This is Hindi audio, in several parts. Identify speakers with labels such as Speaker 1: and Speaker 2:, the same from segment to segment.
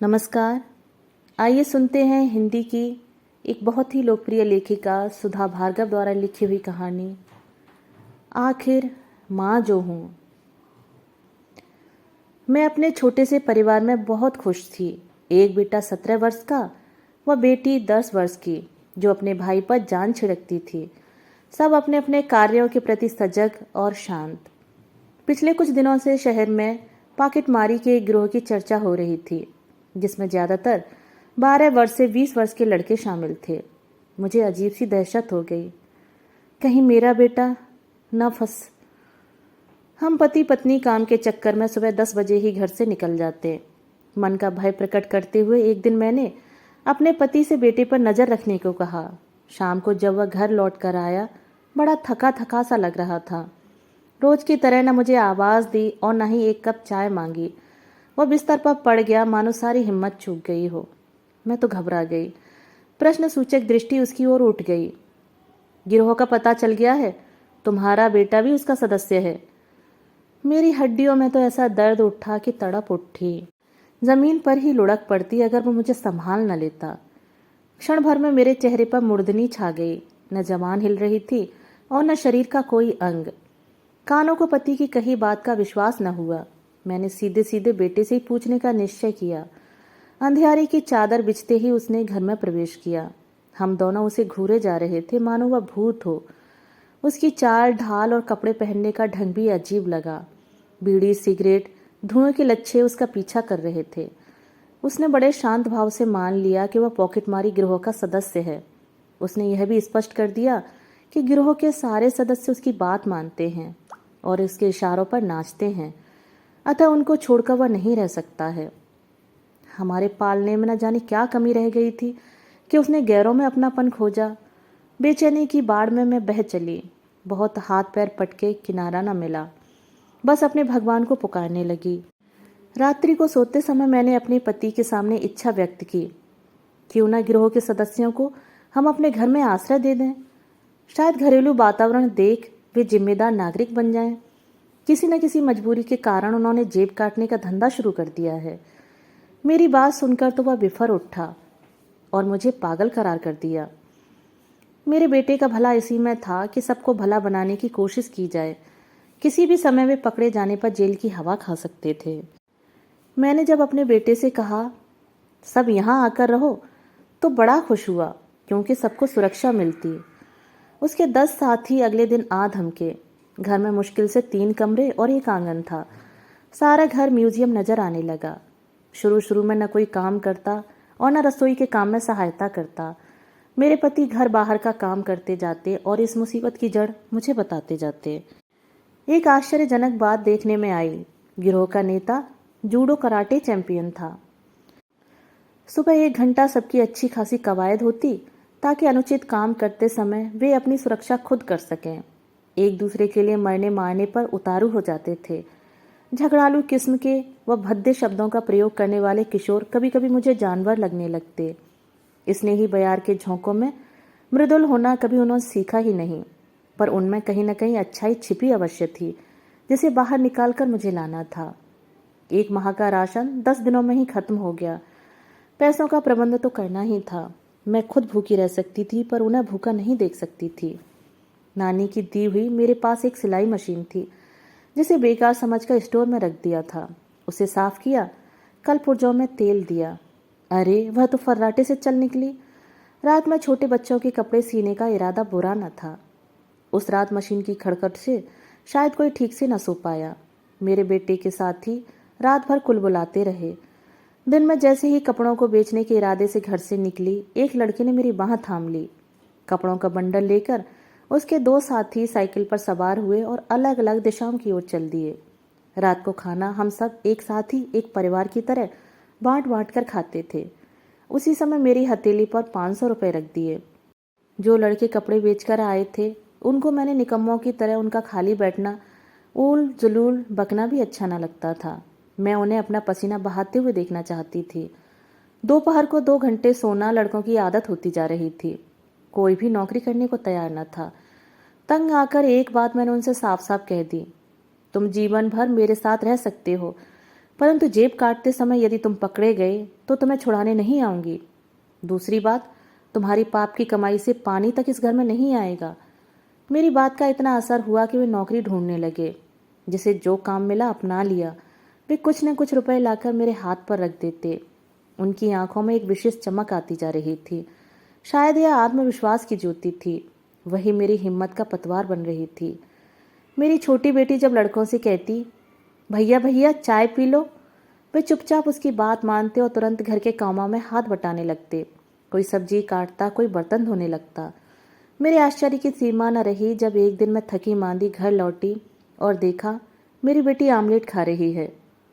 Speaker 1: नमस्कार। आइए सुनते हैं हिंदी की एक बहुत ही लोकप्रिय लेखिका सुधा भार्गव द्वारा लिखी हुई कहानी आखिर माँ जो हूँ। मैं अपने छोटे से परिवार में बहुत खुश थी। एक बेटा 17 वर्ष का व बेटी 10 वर्ष की जो अपने भाई पर जान छिड़कती थी। सब अपने अपने कार्यों के प्रति सजग और शांत। पिछले कुछ दिनों से शहर में पॉकेटमारी के एक गिरोह की चर्चा हो रही थी, जिसमें ज़्यादातर 12 वर्ष से 20 वर्ष के लड़के शामिल थे। मुझे अजीब सी दहशत हो गई। कहीं मेरा बेटा न फंस। हम पति पत्नी काम के चक्कर में सुबह 10 बजे ही घर से निकल जाते। मन का भय प्रकट करते हुए एक दिन मैंने अपने पति से बेटे पर नज़र रखने को कहा। शाम को जब वह घर लौट कर आया, बड़ा थका थका सा लग रहा था। रोज की तरह न मुझे आवाज़ दी और न ही एक कप चाय मांगी। वह बिस्तर पर पड़ गया मानो सारी हिम्मत चूक गई हो। मैं तो घबरा गई। प्रश्न सूचक दृष्टि उसकी ओर उठ गई। गिरोह का पता चल गया है? तुम्हारा बेटा भी उसका सदस्य है? मेरी हड्डियों में तो ऐसा दर्द उठा कि तड़प उठी। जमीन पर ही लुढ़क पड़ती अगर वो मुझे संभाल न लेता। क्षण भर में मेरे चेहरे पर मुर्दनी छा गई। न जबान हिल रही थी और न शरीर का कोई अंग। कानों को पति की कही बात का विश्वास न हुआ। मैंने सीधे सीधे बेटे से ही पूछने का निश्चय किया। अंधियारी की चादर बिछते ही उसने घर में प्रवेश किया। हम दोनों उसे घूरे जा रहे थे मानो वह भूत हो। उसकी चाल ढाल और कपड़े पहनने का ढंग भी अजीब लगा। बीड़ी सिगरेट धुएं के लच्छे उसका पीछा कर रहे थे। उसने बड़े शांत भाव से मान लिया कि वह पॉकेटमारी गिरोह का सदस्य है। उसने यह भी स्पष्ट कर दिया कि गिरोह के सारे सदस्य उसकी बात मानते हैं और उसके इशारों पर नाचते हैं, अतः उनको छोड़कर वह नहीं रह सकता है। हमारे पालने में न जाने क्या कमी रह गई थी कि उसने गैरों में अपनापन खोजा। बेचैनी की बाढ़ में मैं बह चली। बहुत हाथ पैर पटके, किनारा न मिला। बस अपने भगवान को पुकारने लगी। रात्रि को सोते समय मैंने अपने पति के सामने इच्छा व्यक्त की, क्यों न गिरोह के सदस्यों को हम अपने घर में आश्रय दे दें। शायद घरेलू वातावरण देख वे जिम्मेदार नागरिक बन जाएं। किसी न किसी मजबूरी के कारण उन्होंने जेब काटने का धंधा शुरू कर दिया है। मेरी बात सुनकर तो वह बिफर उठा और मुझे पागल करार कर दिया। मेरे बेटे का भला इसी में था कि सबको भला बनाने की कोशिश की जाए। किसी भी समय वे पकड़े जाने पर जेल की हवा खा सकते थे। मैंने जब अपने बेटे से कहा सब यहाँ आकर रहो, तो बड़ा खुश हुआ, क्योंकि सबको सुरक्षा मिलती। उसके 10 साथी अगले दिन आ धमके। घर में मुश्किल से 3 कमरे और एक आंगन था। सारा घर म्यूजियम नजर आने लगा। शुरू शुरू में न कोई काम करता और न रसोई के काम में सहायता करता। मेरे पति घर बाहर का काम करते जाते और इस मुसीबत की जड़ मुझे बताते जाते। एक आश्चर्यजनक बात देखने में आई। गिरोह का नेता जूडो कराटे चैंपियन था। सुबह 1 घंटा सबकी अच्छी खासी कवायद होती, ताकि अनुचित काम करते समय वे अपनी सुरक्षा खुद कर सकें। एक दूसरे के लिए मरने मारने पर उतारू हो जाते थे। झगड़ालू किस्म के व भद्दे शब्दों का प्रयोग करने वाले किशोर कभी कभी मुझे जानवर लगने लगते। स्नेही बयार के झोंकों में मृदुल होना कभी उन्होंने सीखा ही नहीं, पर उनमें कहीं न कहीं अच्छाई छिपी अवश्य थी, जिसे बाहर निकालकर मुझे लाना था। 1 माह का राशन 10 दिनों में ही खत्म हो गया। पैसों का प्रबंध तो करना ही था। मैं खुद भूखी रह सकती थी, पर उन्हें भूखा नहीं देख सकती थी। नानी की दी हुई मेरे पास एक सिलाई मशीन थी, जिसे बेकार समझकर स्टोर में रख दिया था। उसे साफ किया, कल पुर्जों में तेल दिया। अरे वह तो फर्राटे से चल निकली। रात में छोटे बच्चों के कपड़े सीने का इरादा बुरा न था। उस रात मशीन की खड़खड़ से शायद कोई ठीक से न सो पाया। मेरे बेटे के साथ ही रात भर कुलबुलाते रहे। दिन में जैसे ही कपड़ों को बेचने के इरादे से घर से निकली, एक लड़के ने मेरी बांह थाम ली। कपड़ों का बंडल लेकर उसके 2 साथी साइकिल पर सवार हुए और अलग अलग दिशाओं की ओर चल दिए। रात को खाना हम सब एक साथ ही एक परिवार की तरह बांट बांट कर खाते थे। उसी समय मेरी हथेली पर 500 रुपये रख दिए। जो लड़के कपड़े बेचकर आए थे, उनको मैंने निकम्मों की तरह उनका खाली बैठना ऊल जुलूल बकना भी अच्छा न लगता था। मैं उन्हें अपना पसीना बहाते हुए देखना चाहती थी। दोपहर को 2 घंटे सोना लड़कों की आदत होती जा रही थी। कोई भी नौकरी करने को तैयार न था। तंग आकर एक बात मैंने उनसे साफ साफ कह दी, तुम जीवन भर मेरे साथ रह सकते हो, परंतु जेब काटते समय यदि तुम पकड़े गए तो तुम्हें छुड़ाने नहीं आऊंगी। दूसरी बात, तुम्हारी पाप की कमाई से पानी तक इस घर में नहीं आएगा। मेरी बात का इतना असर हुआ कि वे नौकरी ढूंढने लगे। जिसे जो काम मिला अपना लिया। वे कुछ न कुछ रुपए लाकर मेरे हाथ पर रख देते। उनकी आंखों में एक विशेष चमक आती जा रही थी। शायद यह आत्मविश्वास की ज्योति थी। वही मेरी हिम्मत का पतवार बन रही थी। मेरी छोटी बेटी जब लड़कों से कहती, भैया भैया चाय पी लो, वे चुपचाप उसकी बात मानते और तुरंत घर के कामों में हाथ बटाने लगते। कोई सब्जी काटता, कोई बर्तन धोने लगता। मेरे आश्चर्य की सीमा न रही जब एक दिन मैं थकी मांदी घर लौटी और देखा मेरी बेटी आमलेट खा रही है।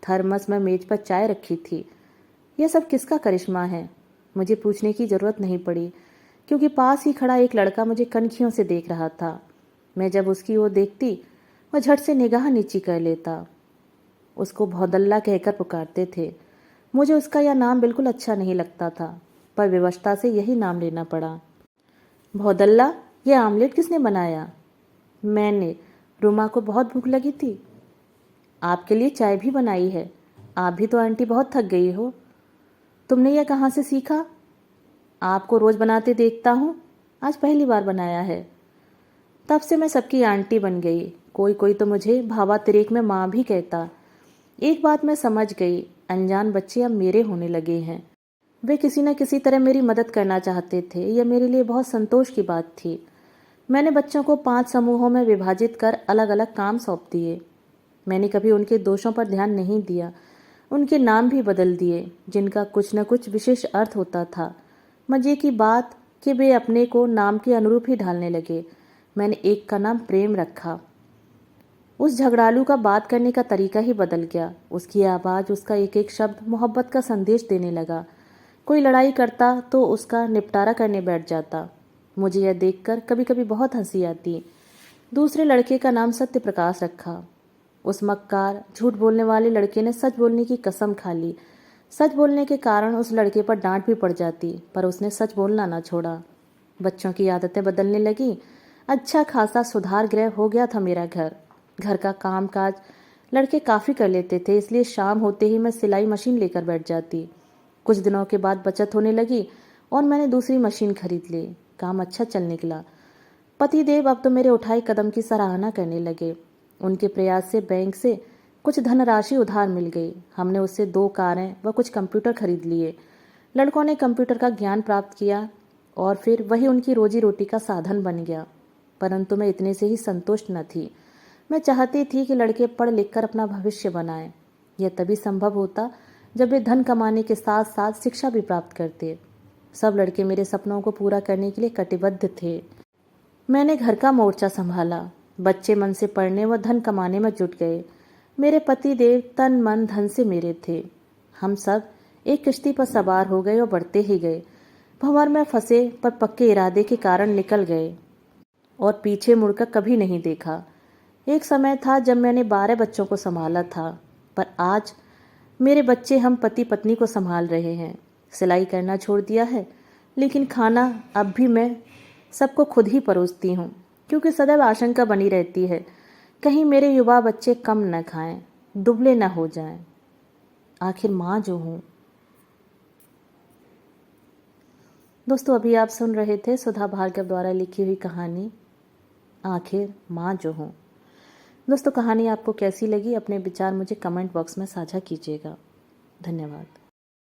Speaker 1: थर्मस में मेज पर चाय रखी थी। यह सब किसका करिश्मा है? मुझे पूछने की जरूरत नहीं पड़ी, क्योंकि पास ही खड़ा एक लड़का मुझे कनखियों से देख रहा था। मैं जब उसकी ओर देखती, वह झट से निगाह नीची कर लेता। उसको भौदल्ला कहकर पुकारते थे। मुझे उसका यह नाम बिल्कुल अच्छा नहीं लगता था, पर विवशता से यही नाम लेना पड़ा। भौदल्ला, यह आमलेट किसने बनाया? मैंने। रुमा को बहुत भूख लगी थी। आपके लिए चाय भी बनाई है। आप भी तो आंटी बहुत थक गई हो। तुमने यह कहाँ से सीखा? आपको रोज बनाते देखता हूँ, आज पहली बार बनाया है। तब से मैं सबकी आंटी बन गई। कोई कोई तो मुझे भावातिरेक में माँ भी कहता। एक बात मैं समझ गई, अनजान बच्चे अब मेरे होने लगे हैं। वे किसी न किसी तरह मेरी मदद करना चाहते थे। यह मेरे लिए बहुत संतोष की बात थी। मैंने बच्चों को 5 समूहों में विभाजित कर अलग अलग काम सौंप दिए। मैंने कभी उनके दोषों पर ध्यान नहीं दिया। उनके नाम भी बदल दिए, जिनका कुछ न कुछ विशेष अर्थ होता था। मजे की बात कि वे अपने को नाम के अनुरूप ही ढालने लगे। मैंने एक का नाम प्रेम रखा। उस झगड़ालू का बात करने का तरीका ही बदल गया। उसकी आवाज़, उसका एक एक शब्द मोहब्बत का संदेश देने लगा। कोई लड़ाई करता तो उसका निपटारा करने बैठ जाता। मुझे यह देखकर कभी कभी बहुत हंसी आती। दूसरे लड़के का नाम सत्य प्रकाश रखा। उस मक्कार, झूठ बोलने वाले लड़के ने सच बोलने की कसम खा ली। सच बोलने के कारण उस लड़के पर डांट भी पड़ जाती, पर उसने सच बोलना ना छोड़ा। बच्चों की आदतें बदलने लगी। अच्छा खासा सुधार गृह हो गया था मेरा घर। घर का काम काज लड़के काफ़ी कर लेते थे, इसलिए शाम होते ही मैं सिलाई मशीन लेकर बैठ जाती। कुछ दिनों के बाद बचत होने लगी और मैंने दूसरी मशीन खरीद ली। काम अच्छा चल निकला। पतिदेव अब तो मेरे उठाए कदम की सराहना करने लगे। उनके प्रयास से बैंक से कुछ धनराशि उधार मिल गई। हमने उससे 2 कारें व कुछ कंप्यूटर खरीद लिए। लड़कों ने कंप्यूटर का ज्ञान प्राप्त किया और फिर वही उनकी रोजी रोटी का साधन बन गया। परंतु मैं इतने से ही संतुष्ट न थी। मैं चाहती थी कि लड़के पढ़ लिख कर अपना भविष्य बनाएं। यह तभी संभव होता जब वे धन कमाने के साथ साथ शिक्षा भी प्राप्त करते। सब लड़के मेरे सपनों को पूरा करने के लिए कटिबद्ध थे। मैंने घर का मोर्चा संभाला। बच्चे मन से पढ़ने व धन कमाने में जुट गए। मेरे पति देव तन मन धन से मेरे थे। हम सब एक किश्ती पर सवार हो गए और बढ़ते ही गए। भंवर में फंसे पर पक्के इरादे के कारण निकल गए और पीछे मुड़कर कभी नहीं देखा। एक समय था जब मैंने 12 बच्चों को संभाला था, पर आज मेरे बच्चे हम पति पत्नी को संभाल रहे हैं। सिलाई करना छोड़ दिया है, लेकिन खाना अब भी मैं सबको खुद ही परोसती हूँ, क्योंकि सदैव आशंका बनी रहती है कहीं मेरे युवा बच्चे कम न खाएं, दुबले न हो जाएं। आखिर माँ जो हूँ। दोस्तों, अभी आप सुन रहे थे सुधा भार्गव द्वारा लिखी हुई कहानी आखिर माँ जो हूँ। दोस्तों, कहानी आपको कैसी लगी? अपने विचार मुझे कमेंट बॉक्स में साझा कीजिएगा। धन्यवाद।